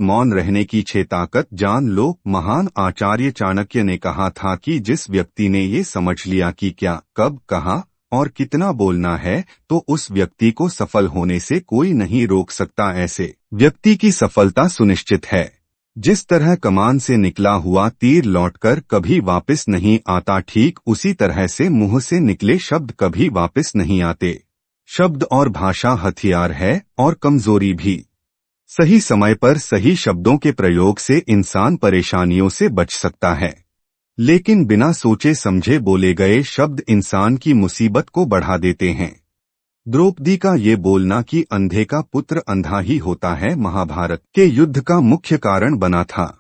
मौन रहने की छह ताकत जान लो। महान आचार्य चाणक्य ने कहा था कि जिस व्यक्ति ने ये समझ लिया कि क्या, कब, कहाँ और कितना बोलना है, तो उस व्यक्ति को सफल होने से कोई नहीं रोक सकता। ऐसे व्यक्ति की सफलता सुनिश्चित है। जिस तरह कमान से निकला हुआ तीर लौटकर कभी वापस नहीं आता, ठीक उसी तरह से मुंह से निकले शब्द कभी वापस नहीं आते। शब्द और भाषा हथियार है और कमजोरी भी। सही समय पर सही शब्दों के प्रयोग से इंसान परेशानियों से बच सकता है, लेकिन बिना सोचे समझे बोले गए शब्द इंसान की मुसीबत को बढ़ा देते हैं। द्रौपदी का ये बोलना कि अंधे का पुत्र अंधा ही होता है, महाभारत के युद्ध का मुख्य कारण बना था।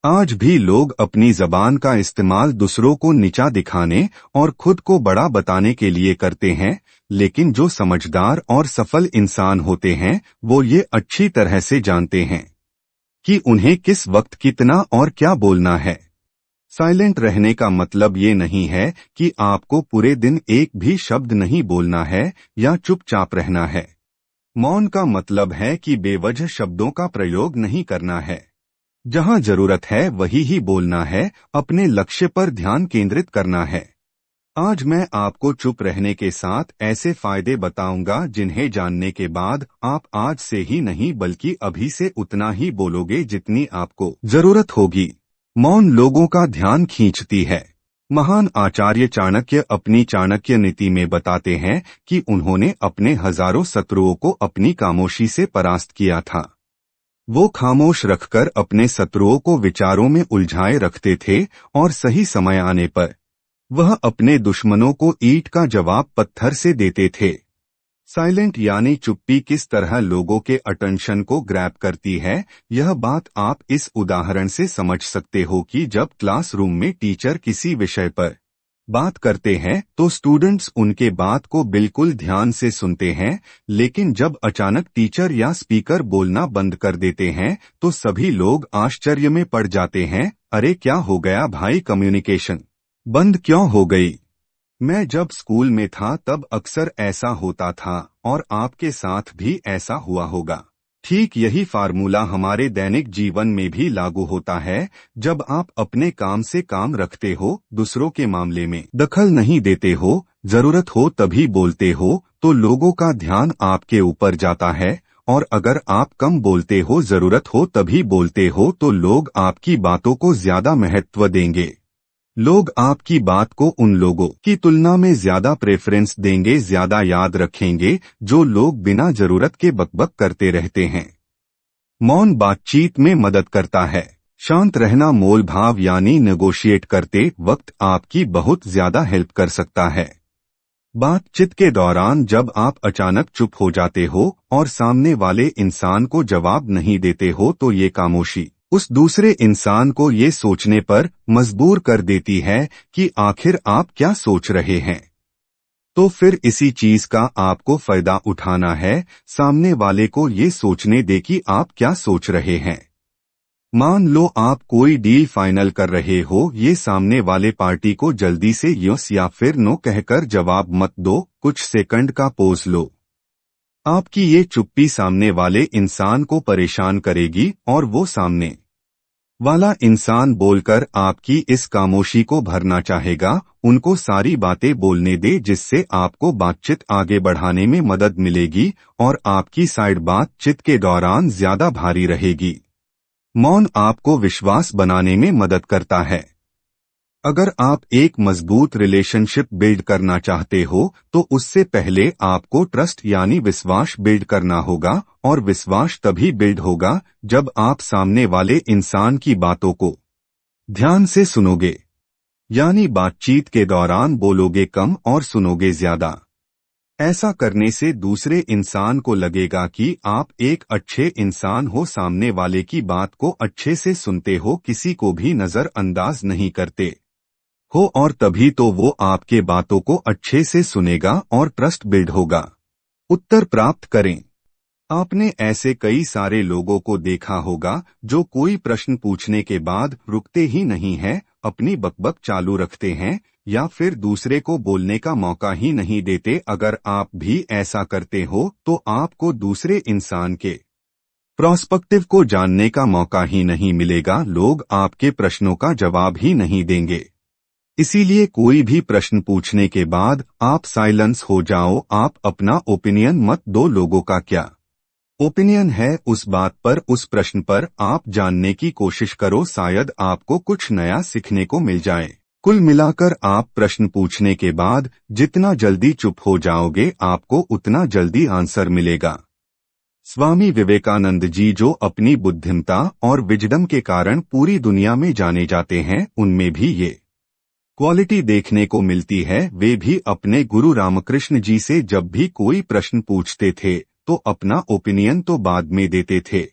आज भी लोग अपनी जबान का इस्तेमाल दूसरों को नीचा दिखाने और खुद को बड़ा बताने के लिए करते हैं, लेकिन जो समझदार और सफल इंसान होते हैं वो ये अच्छी तरह से जानते हैं कि उन्हें किस वक्त कितना और क्या बोलना है। साइलेंट रहने का मतलब ये नहीं है कि आपको पूरे दिन एक भी शब्द नहीं बोलना है या चुपचाप रहना है। मौन का मतलब है कि बेवजह शब्दों का प्रयोग नहीं करना है। जहां जरूरत है वही ही बोलना है, अपने लक्ष्य पर ध्यान केंद्रित करना है। आज मैं आपको चुप रहने के साथ ऐसे फायदे बताऊंगा जिन्हें जानने के बाद आप आज से ही नहीं बल्कि अभी से उतना ही बोलोगे जितनी आपको जरूरत होगी। मौन लोगों का ध्यान खींचती है। महान आचार्य चाणक्य अपनी चाणक्य नीति में बताते हैं कि उन्होंने अपने हजारों शत्रुओं को अपनी खामोशी से परास्त किया था। वो खामोश रखकर अपने शत्रुओं को विचारों में उलझाए रखते थे और सही समय आने पर वह अपने दुश्मनों को ईंट का जवाब पत्थर से देते थे। साइलेंट यानी चुप्पी किस तरह लोगों के अटेंशन को ग्रैब करती है, यह बात आप इस उदाहरण से समझ सकते हो कि जब क्लासरूम में टीचर किसी विषय पर बात करते हैं तो स्टूडेंट्स उनके बात को बिल्कुल ध्यान से सुनते हैं, लेकिन जब अचानक टीचर या स्पीकर बोलना बंद कर देते हैं तो सभी लोग आश्चर्य में पड़ जाते हैं। अरे क्या हो गया भाई, कम्युनिकेशन बंद क्यों हो गई? मैं जब स्कूल में था तब अक्सर ऐसा होता था और आपके साथ भी ऐसा हुआ होगा। ठीक यही फार्मूला हमारे दैनिक जीवन में भी लागू होता है। जब आप अपने काम से काम रखते हो, दूसरों के मामले में दखल नहीं देते हो, जरूरत हो तभी बोलते हो, तो लोगों का ध्यान आपके ऊपर जाता है। और अगर आप कम बोलते हो, जरूरत हो तभी बोलते हो, तो लोग आपकी बातों को ज्यादा महत्व देंगे। लोग आपकी बात को उन लोगों की तुलना में ज्यादा प्रेफरेंस देंगे, ज्यादा याद रखेंगे जो लोग बिना जरूरत के बकबक करते रहते हैं। मौन बातचीत में मदद करता है। शांत रहना मोल भाव यानी नेगोशिएट करते वक्त आपकी बहुत ज्यादा हेल्प कर सकता है। बातचीत के दौरान जब आप अचानक चुप हो जाते हो और सामने वाले इंसान को जवाब नहीं देते हो तो ये खामोशी उस दूसरे इंसान को ये सोचने पर मजबूर कर देती है कि आखिर आप क्या सोच रहे हैं। तो फिर इसी चीज का आपको फायदा उठाना है, सामने वाले को ये सोचने दे कि आप क्या सोच रहे हैं। मान लो आप कोई डील फाइनल कर रहे हो, ये सामने वाले पार्टी को जल्दी से यस या फिर नो कहकर जवाब मत दो, कुछ सेकंड का पोज लो। आपकी ये चुप्पी सामने वाले इंसान को परेशान करेगी और वो सामने वाला इंसान बोलकर आपकी इस खामोशी को भरना चाहेगा। उनको सारी बातें बोलने दे जिससे आपको बातचीत आगे बढ़ाने में मदद मिलेगी और आपकी साइड बातचीत के दौरान ज्यादा भारी रहेगी। मौन आपको विश्वास बनाने में मदद करता है। अगर आप एक मजबूत रिलेशनशिप बिल्ड करना चाहते हो तो उससे पहले आपको ट्रस्ट यानी विश्वास बिल्ड करना होगा, और विश्वास तभी बिल्ड होगा जब आप सामने वाले इंसान की बातों को ध्यान से सुनोगे। यानी बातचीत के दौरान बोलोगे कम और सुनोगे ज्यादा। ऐसा करने से दूसरे इंसान को लगेगा कि आप एक अच्छे इंसान हो, सामने वाले की बात को अच्छे से सुनते हो, किसी को भी नजरअंदाज नहीं करते हो, और तभी तो वो आपके बातों को अच्छे से सुनेगा और ट्रस्ट बिल्ड होगा। उत्तर प्राप्त करें। आपने ऐसे कई सारे लोगों को देखा होगा जो कोई प्रश्न पूछने के बाद रुकते ही नहीं हैं, अपनी बकबक चालू रखते हैं या फिर दूसरे को बोलने का मौका ही नहीं देते। अगर आप भी ऐसा करते हो तो आपको दूसरे इंसान के प्रोस्पेक्टिव को जानने का मौका ही नहीं मिलेगा, लोग आपके प्रश्नों का जवाब ही नहीं देंगे। इसीलिए कोई भी प्रश्न पूछने के बाद आप साइलेंस हो जाओ। आप अपना ओपिनियन मत दो। लोगों का क्या ओपिनियन है उस बात पर, उस प्रश्न पर आप जानने की कोशिश करो, शायद आपको कुछ नया सीखने को मिल जाए। कुल मिलाकर आप प्रश्न पूछने के बाद जितना जल्दी चुप हो जाओगे आपको उतना जल्दी आंसर मिलेगा। स्वामी विवेकानंद जी जो अपनी बुद्धिमता और विजडम के कारण पूरी दुनिया में जाने जाते हैं, उनमें भी ये क्वालिटी देखने को मिलती है। वे भी अपने गुरु रामकृष्ण जी से जब भी कोई प्रश्न पूछते थे तो अपना ओपिनियन तो बाद में देते थे,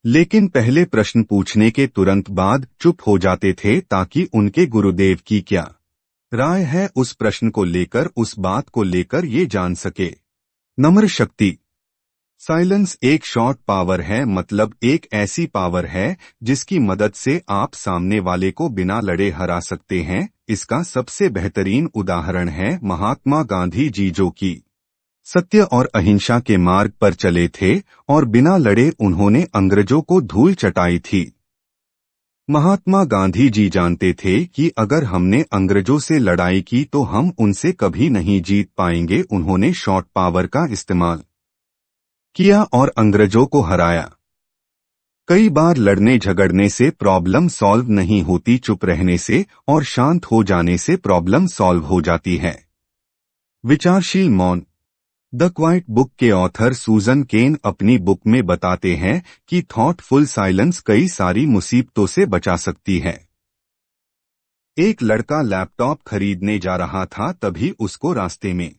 लेकिन पहले प्रश्न पूछने के तुरंत बाद चुप हो जाते थे ताकि उनके गुरुदेव की क्या राय है उस प्रश्न को लेकर, उस बात को लेकर ये जान सके। नम्र शक्ति। साइलेंस एक शॉर्ट पावर है, मतलब एक ऐसी पावर है जिसकी मदद से आप सामने वाले को बिना लड़े हरा सकते हैं। इसका सबसे बेहतरीन उदाहरण है महात्मा गांधी जी, जो कि सत्य और अहिंसा के मार्ग पर चले थे और बिना लड़े उन्होंने अंग्रेजों को धूल चटाई थी। महात्मा गांधी जी जानते थे कि अगर हमने अंग्रेजों से लड़ाई की तो हम उनसे कभी नहीं जीत पाएंगे। उन्होंने शॉर्ट पावर का इस्तेमाल किया और अंग्रेजों को हराया। कई बार लड़ने झगड़ने से प्रॉब्लम सॉल्व नहीं होती, चुप रहने से और शांत हो जाने से प्रॉब्लम सॉल्व हो जाती है। विचारशील मौन। द क्वाइट बुक के ऑथर सूजन केन अपनी बुक में बताते हैं कि थॉटफुल साइलेंस कई सारी मुसीबतों से बचा सकती है। एक लड़का लैपटॉप खरीदने जा रहा था, तभी उसको रास्ते में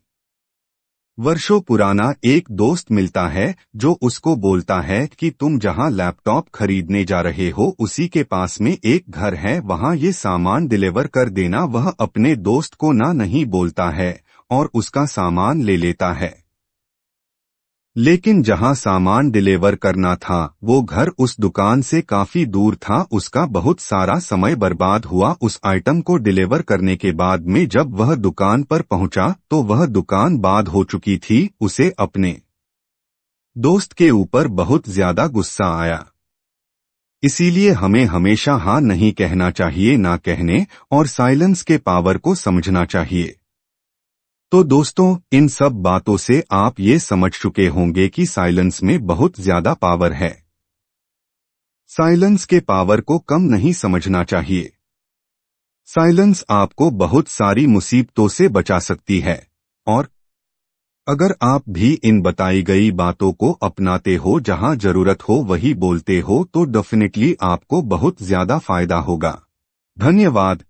वर्षों पुराना एक दोस्त मिलता है जो उसको बोलता है कि तुम जहां लैपटॉप खरीदने जा रहे हो उसी के पास में एक घर है, वहां ये सामान डिलीवर कर देना। वह अपने दोस्त को ना नहीं बोलता है और उसका सामान ले लेता है, लेकिन जहां सामान डिलीवर करना था वो घर उस दुकान से काफी दूर था। उसका बहुत सारा समय बर्बाद हुआ। उस आइटम को डिलीवर करने के बाद में जब वह दुकान पर पहुंचा तो वह दुकान बंद हो चुकी थी। उसे अपने दोस्त के ऊपर बहुत ज्यादा गुस्सा आया। इसीलिए हमें हमेशा हाँ नहीं कहना चाहिए, ना कहने और साइलेंस के पावर को समझना चाहिए। तो दोस्तों, इन सब बातों से आप ये समझ चुके होंगे कि साइलेंस में बहुत ज्यादा पावर है। साइलेंस के पावर को कम नहीं समझना चाहिए। साइलेंस आपको बहुत सारी मुसीबतों से बचा सकती है और अगर आप भी इन बताई गई बातों को अपनाते हो, जहां जरूरत हो वही बोलते हो, तो डेफिनेटली आपको बहुत ज्यादा फायदा होगा। धन्यवाद।